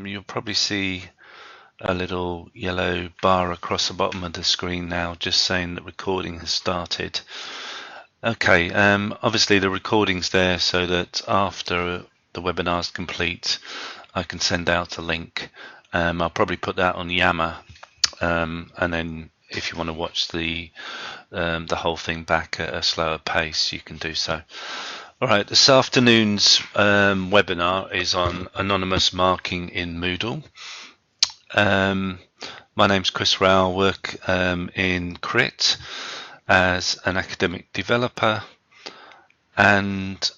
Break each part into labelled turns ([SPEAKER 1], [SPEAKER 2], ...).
[SPEAKER 1] You'll probably see a little yellow bar across the bottom of the screen now, just saying that recording has started. Okay, obviously the recording's there so that after the webinar is complete, I can send out a link. I'll probably put that on Yammer, and then if you want to watch the whole thing back at a slower pace, you can do so. All right, this afternoon's webinar is on anonymous marking in Moodle. My name's Chris Rao. I work in CRIT as an academic developer, and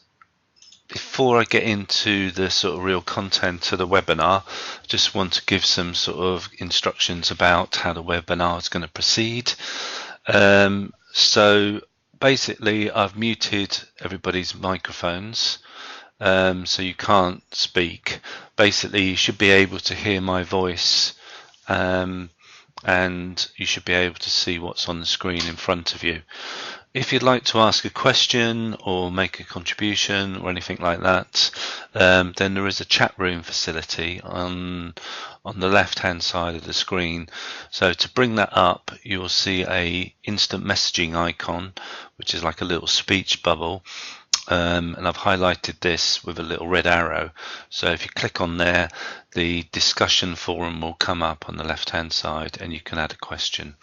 [SPEAKER 1] before I get into the sort of real content of the webinar, I just want to give some sort of instructions about how the webinar is going to proceed. So basically I've muted everybody's microphones, so you can't speak. Basically you should be able to hear my voice, and you should be able to see what's on the screen in front of you. If you'd like to ask a question or make a contribution or anything like that, then there is a chat room facility on the left hand side of the screen. So to bring that up, you'll see a instant messaging icon, which is like a little speech bubble, and I've highlighted this with a little red arrow. So if you click on there, the discussion forum will come up on the left hand side and you can add a question.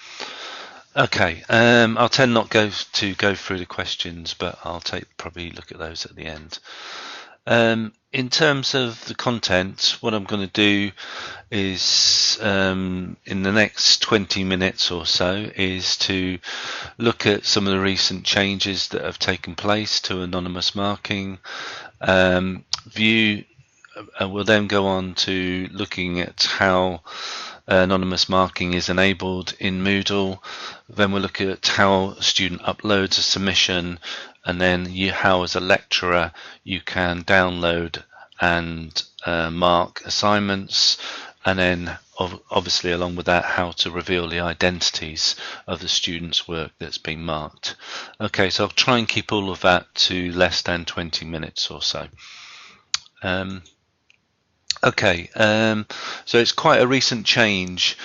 [SPEAKER 1] Okay, I'll tend not to go through the questions, but I'll probably look at those at the end. In terms of the content, what I'm going to do is in the next 20 minutes or so is to look at some of the recent changes that have taken place to anonymous marking. We'll then go on to looking at how anonymous marking is enabled in Moodle. Then we'll look at how a student uploads a submission, and then how as a lecturer you can download and mark assignments, and then obviously along with that how to reveal the identities of the students' work that's been marked. Okay, so I'll try and keep all of that to less than 20 minutes or so. Okay, so it's quite a recent change.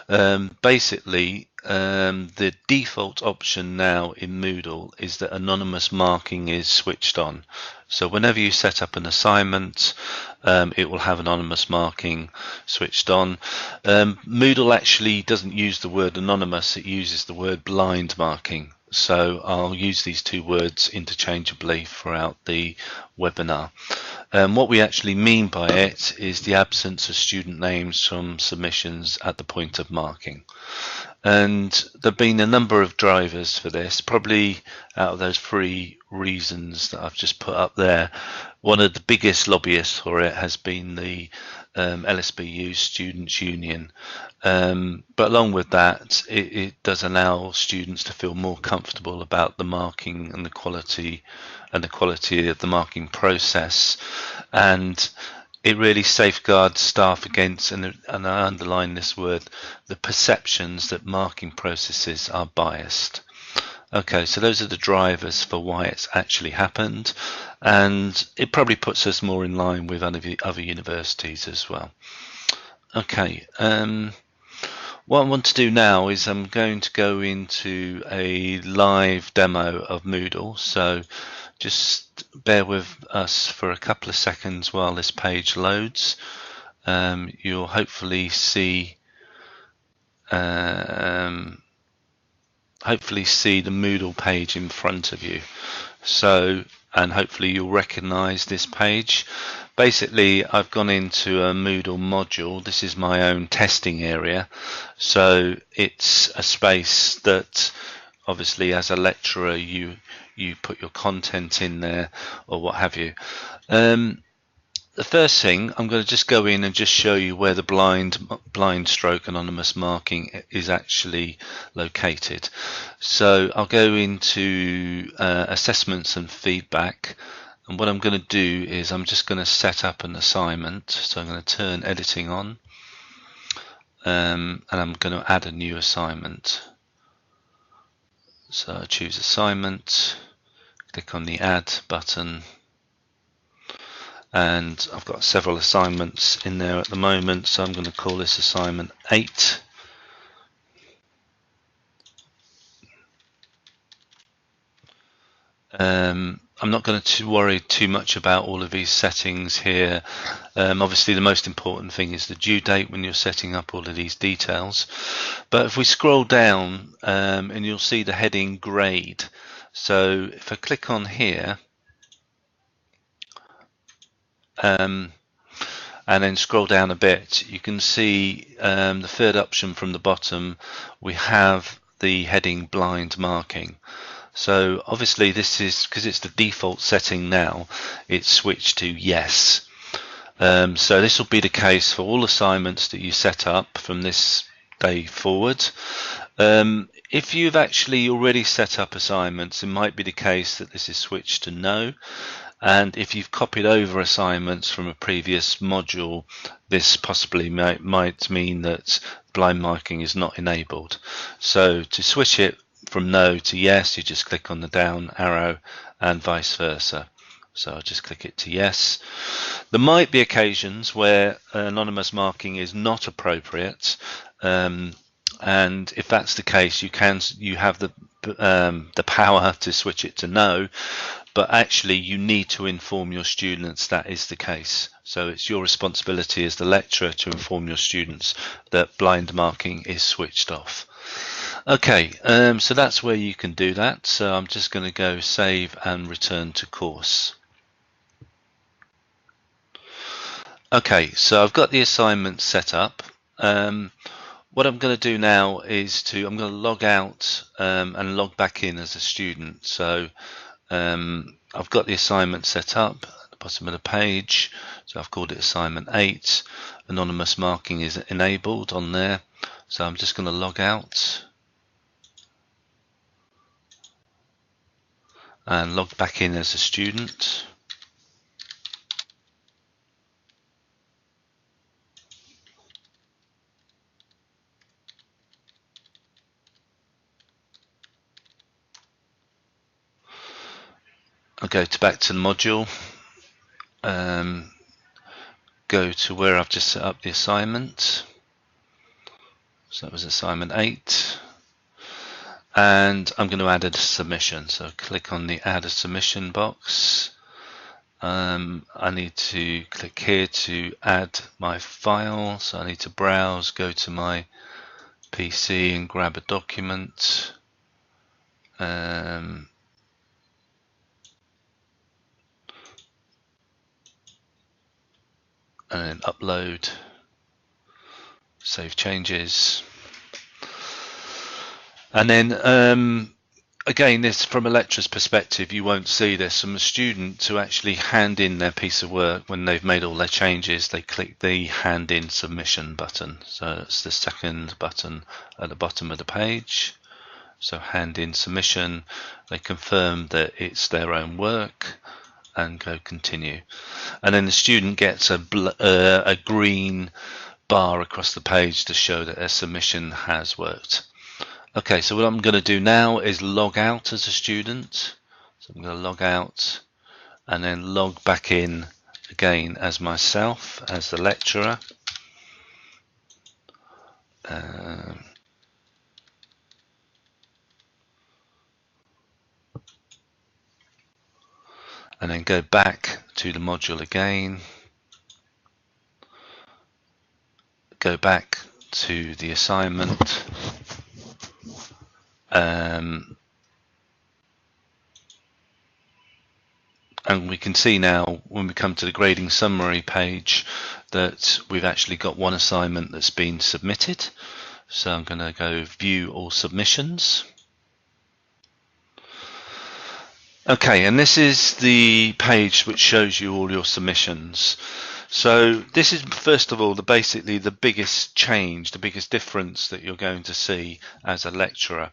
[SPEAKER 1] Basically, the default option now in Moodle is that anonymous marking is switched on. So whenever you set up an assignment, it will have anonymous marking switched on. Moodle actually doesn't use the word anonymous, it uses the word blind marking. So I'll use these two words interchangeably throughout the webinar. What we actually mean by it is the absence of student names from submissions at the point of marking. And there have been a number of drivers for this. Probably out of those three reasons that I've just put up there, one of the biggest lobbyists for it has been the LSBU Students' Union. But along with that, it does allow students to feel more comfortable about the marking and the quality of the marking process, and it really safeguards staff against, and I underline this word, the perceptions that marking processes are biased. Okay, so those are the drivers for why it's actually happened, and it probably puts us more in line with other universities as well. Okay, what I want to do now is I'm going to go into a live demo of Moodle, so just bear with us for a couple of seconds while this page loads. You'll hopefully see the Moodle page in front of you. So, and hopefully you'll recognize this page. Basically, I've gone into a Moodle module. This is my own testing area. So it's a space that obviously as a lecturer you put your content in there or what have you. The first thing, I'm going to just go in and just show you where the blind stroke anonymous marking is actually located. So I'll go into assessments and feedback, and what I'm going to do is I'm just going to set up an assignment. So I'm going to turn editing on, and I'm going to add a new assignment. So I choose assignment, click on the add button, and I've got several assignments in there at the moment, so I'm going to call this assignment 8. I'm not going to worry too much about all of these settings here. Obviously the most important thing is the due date when you're setting up all of these details. But if we scroll down, and you'll see the heading grade. So if I click on here, and then scroll down a bit, you can see the third option from the bottom, we have the heading blind marking. So obviously this is, because it's the default setting now, it's switched to yes. So this will be the case for all assignments that you set up from this day forward. If you've actually already set up assignments, it might be the case that this is switched to no. And if you've copied over assignments from a previous module, this possibly might mean that blind marking is not enabled. So to switch it from no to yes, you just click on the down arrow and vice versa. So I'll just click it to yes. There might be occasions where anonymous marking is not appropriate, and if that's the case, you have the power to switch it to no, but actually you need to inform your students that is the case. So it's your responsibility as the lecturer to inform your students that blind marking is switched off. Okay, so that's where you can do that. So I'm just going to go save and return to course. Okay, so I've got the assignment set up. What I'm going to do now is I'm going to log out and log back in as a student. So I've got the assignment set up at the bottom of the page. So I've called it assignment 8. Anonymous marking is enabled on there. So I'm just going to log out and log back in as a student. I'll go back to the module, go to where I've just set up the assignment. So that was assignment 8. And I'm going to add a submission. So click on the add a submission box. I need to click here to add my file. So I need to browse, go to my PC and grab a document. And then upload, save changes. And then again, this from a lecturer's perspective, you won't see this. From a student to actually hand in their piece of work when they've made all their changes, they click the hand in submission button. So it's the second button at the bottom of the page. So hand in submission, they confirm that it's their own work and go continue. And then the student gets a green bar across the page to show that their submission has worked. Okay, so what I'm going to do now is log out as a student. So I'm going to log out and then log back in again as myself, as the lecturer. And then go back to the module again, go back to the assignment, and we can see now when we come to the grading summary page that we've actually got one assignment that's been submitted. So I'm going to go view all submissions. Okay, and this is the page which shows you all your submissions. So this is, first of all, basically the biggest change, the biggest difference that you're going to see as a lecturer.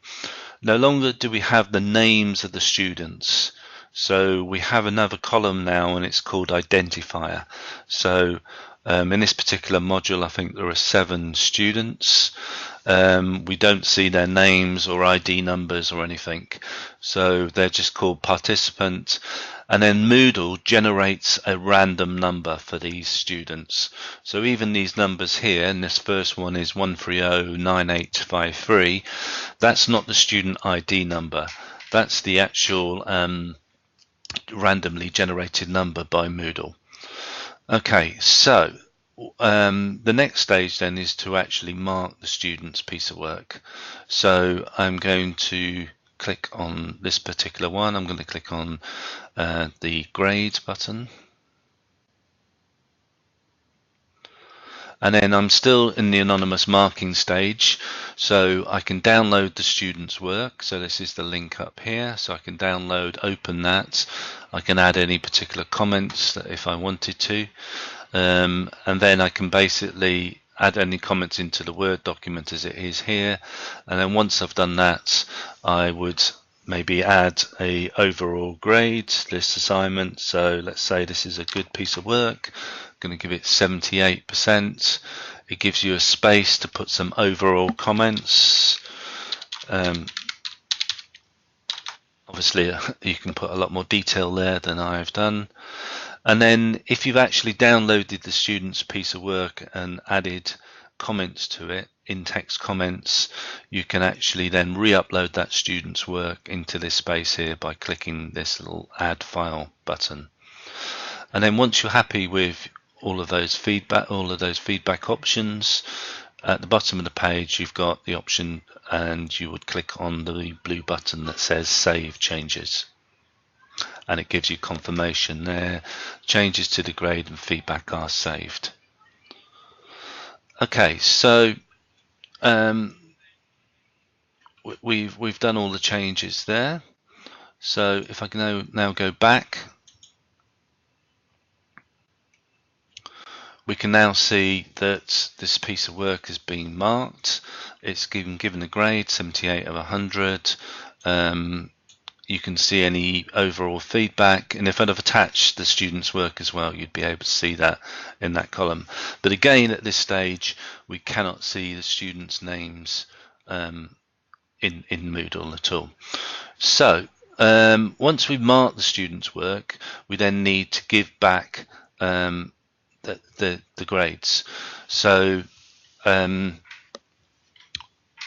[SPEAKER 1] No longer do we have the names of the students. So we have another column now, and it's called identifier. So In this particular module, I think there are 7 students. We don't see their names or ID numbers or anything, so they're just called participant. And then Moodle generates a random number for these students. So even these numbers here, and this first one is 1309853, that's not the student ID number. That's the actual randomly generated number by Moodle. Okay, so the next stage then is to actually mark the student's piece of work. So I'm going to click on this particular one. I'm going to click on the grade button. And then I'm still in the anonymous marking stage, so I can download the student's work. So this is the link up here, so I can download, open that. I can add any particular comments if I wanted to, and then I can basically add any comments into the Word document as it is here. And then once I've done that, I would maybe add a overall grade, this assignment. So let's say this is a good piece of work. I'm going to give it 78%. It gives you a space to put some overall comments. Obviously you can put a lot more detail there than I've done. And then if you've actually downloaded the student's piece of work and added comments to it, in-text comments, you can actually then re-upload that student's work into this space here by clicking this little add file button. And then once you're happy with all of those feedback options, at the bottom of the page you've got the option, and you would click on the blue button that says Save Changes, and it gives you confirmation there. Changes to the grade and feedback are saved. Okay, so we've done all the changes there. So if I can now go back, we can now see that this piece of work has been marked. It's given a grade 78 of 100. You can see any overall feedback, and if I'd have attached the student's work as well, you'd be able to see that in that column. But again, at this stage we cannot see the students' names in Moodle at all. So once we've marked the student's work, we then need to give back the grades. So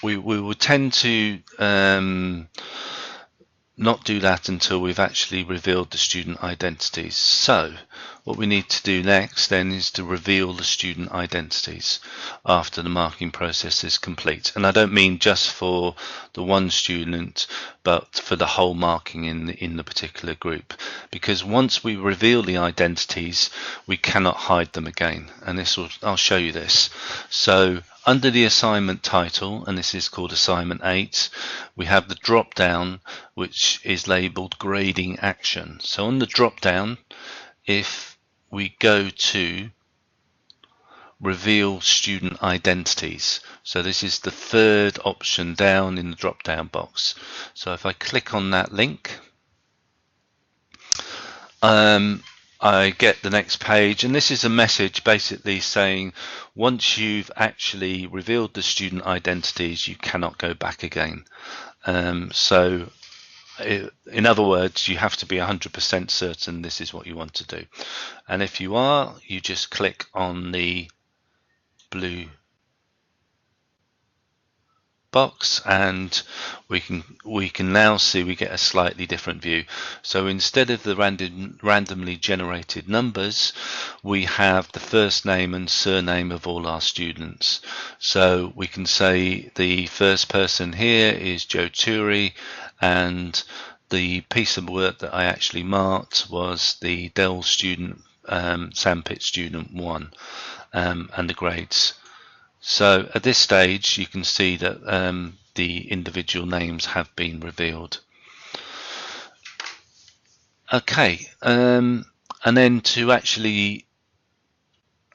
[SPEAKER 1] we would tend to not do that until we've actually revealed the student identities. So what we need to do next then is to reveal the student identities after the marking process is complete. And I don't mean just for the one student, but for the whole marking in the particular group, because once we reveal the identities we cannot hide them again, and I'll show you this. So under the assignment title, and this is called assignment 8, we have the drop down which is labeled grading action. So on the drop down, if we go to reveal student identities, so this is the third option down in the drop down box. So if I click on that link, I get the next page, and this is a message basically saying once you've actually revealed the student identities you cannot go back again. So in other words, you have to be 100% certain this is what you want to do, and if you are, you just click on the blue box and we can now see we get a slightly different view. So instead of the randomly generated numbers, we have the first name and surname of all our students. So we can say the first person here is Joe Turi, and the piece of work that I actually marked was the Dell student, Sandpit student 1, and the grades. So at this stage you can see that the individual names have been revealed. Okay, and then to actually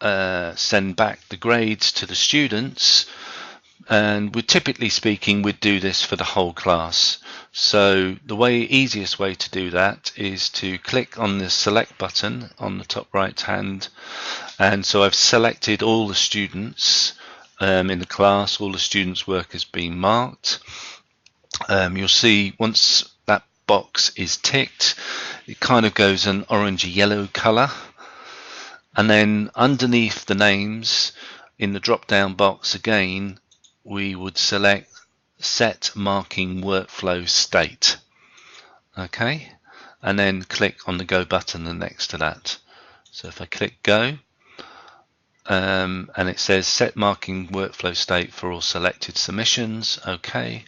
[SPEAKER 1] send back the grades to the students, and we're typically speaking we'd do this for the whole class. So the easiest way to do that is to click on the select button on the top right hand, And so I've selected all the students in the class. All the students' work has been marked. You'll see once that box is ticked, it kind of goes an orangey yellow color. And then underneath the names in the drop down box again, we would select set marking workflow state. Okay, and then click on the go button next to that. So if I click go, and it says set marking workflow state for all selected submissions. Okay.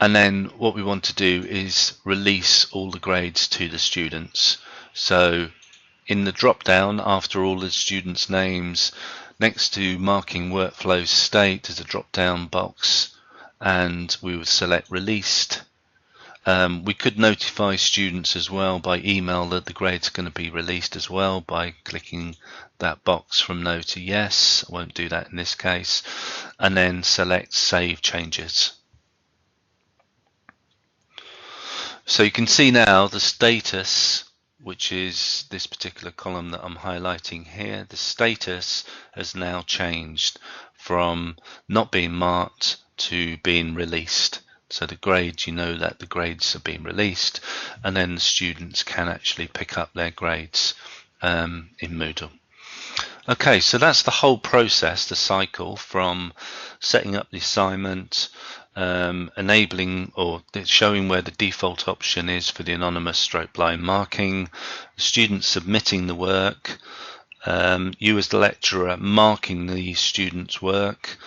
[SPEAKER 1] And then what we want to do is release all the grades to the students. So in the drop down, after all the students' names, next to marking workflow state, there's a drop down box, and we would select released. We could notify students as well by email that the grade's going to be released as well by clicking that box from no to yes. I won't do that in this case. And then select save changes. So you can see now the status, which is this particular column that I'm highlighting here. The status has now changed from not being marked to being released. So the grades, you know that the grades are being released, and then the students can actually pick up their grades in Moodle. Okay, so that's the whole process, the cycle from setting up the assignment, enabling or showing where the default option is for the anonymous stroke blind marking, the student submitting the work, you as the lecturer marking the student's work,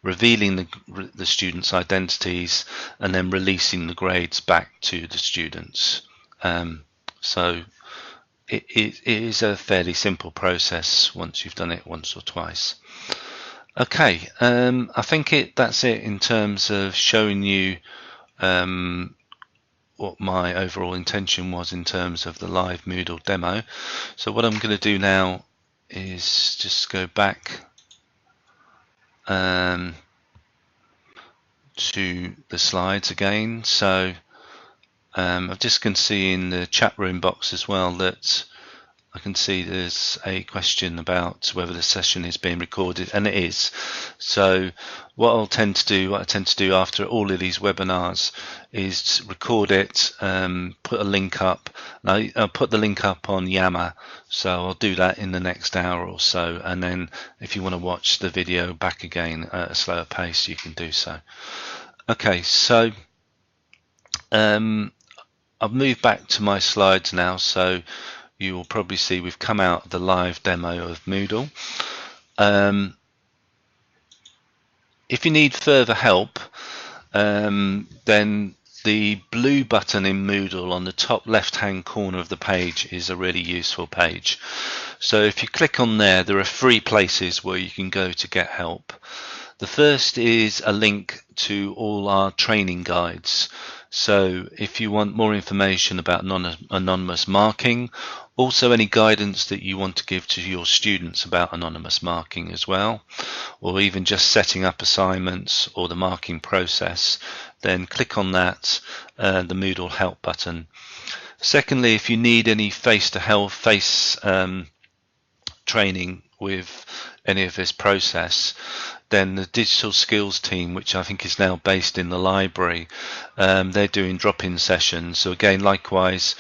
[SPEAKER 1] revealing the students' identities, and then releasing the grades back to the students. So it is a fairly simple process once you've done it once or twice. Okay, I think that's it in terms of showing you what my overall intention was in terms of the live Moodle demo. So what I'm going to do now is just go back to the slides again. So I just can see in the chat room box as well that I can see there's a question about whether the session is being recorded, and it is. So what I tend to do after all of these webinars is record it, put a link up. I'll put the link up on Yammer, so I'll do that in the next hour or so, and then if you want to watch the video back again at a slower pace, you can do so. Okay, so I've moved back to my slides now, so you will probably see we've come out of the live demo of Moodle. If you need further help, then the blue button in Moodle on the top left hand corner of the page is a really useful page. So if you click on there, there are 3 places where you can go to get help. The first is a link to all our training guides. So if you want more information about anonymous marking, also any guidance that you want to give to your students about anonymous marking as well, or even just setting up assignments or the marking process, then click on that, the Moodle help button. Secondly, if you need any face-to-face training with any of this process, then the digital skills team, which I think is now based in the library, they're doing drop-in sessions. So again, likewise,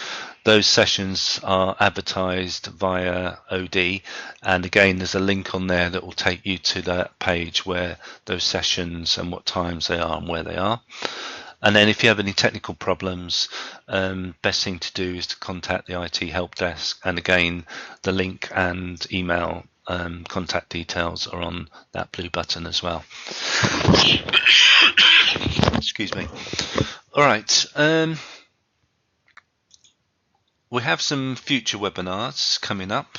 [SPEAKER 1] those sessions are advertised via OD, and again there's a link on there that will take you to that page where those sessions and what times they are and where they are. And then if you have any technical problems, best thing to do is to contact the IT help desk, and again the link and email contact details are on that blue button as well. Excuse me. All right. We have some future webinars coming up.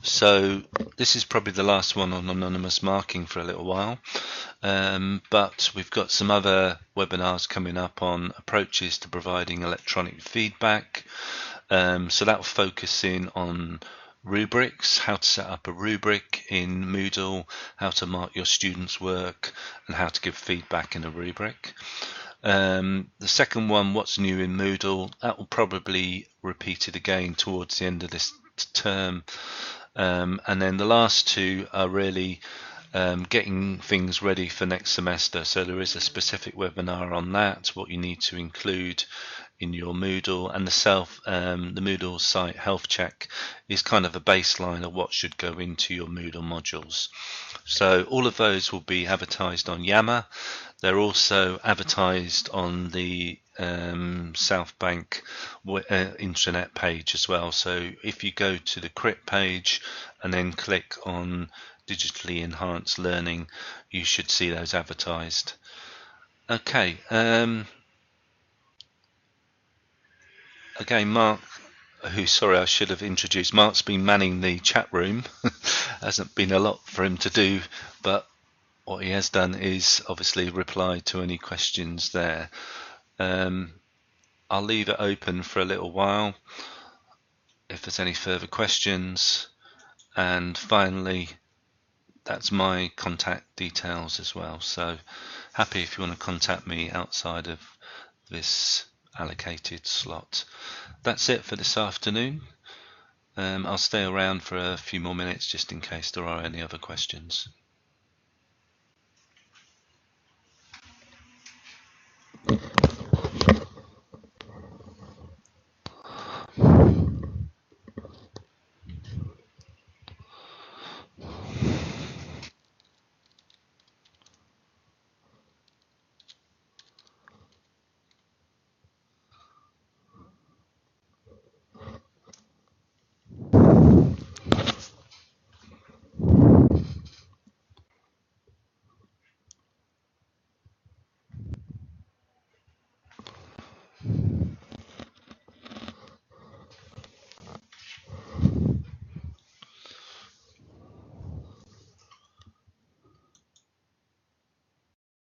[SPEAKER 1] So this is probably the last one on anonymous marking for a little while. But we've got some other webinars coming up on approaches to providing electronic feedback. So that will focus in on rubrics, how to set up a rubric in Moodle, how to mark your students' work, and how to give feedback in a rubric. The second one, what's new in Moodle, that will probably repeat it again towards the end of this that term. And then the last two are really getting things ready for next semester. So there is a specific webinar on that, what you need to include in your Moodle, and the Moodle site health check is kind of a baseline of what should go into your Moodle modules. So all of those will be advertised on Yammer. They're also advertised on the South Bank intranet page as well. So if you go to the CRIT page and then click on digitally enhanced learning, you should see those advertised. Okay. Again, Mark, sorry, I should have introduced. Mark's been manning the chat room. Hasn't been a lot for him to do, but what he has done is obviously reply to any questions there. I'll leave it open for a little while if there's any further questions. And finally, that's my contact details as well. So happy if you want to contact me outside of this allocated slot. That's it for this afternoon. I'll stay around for a few more minutes just in case there are any other questions.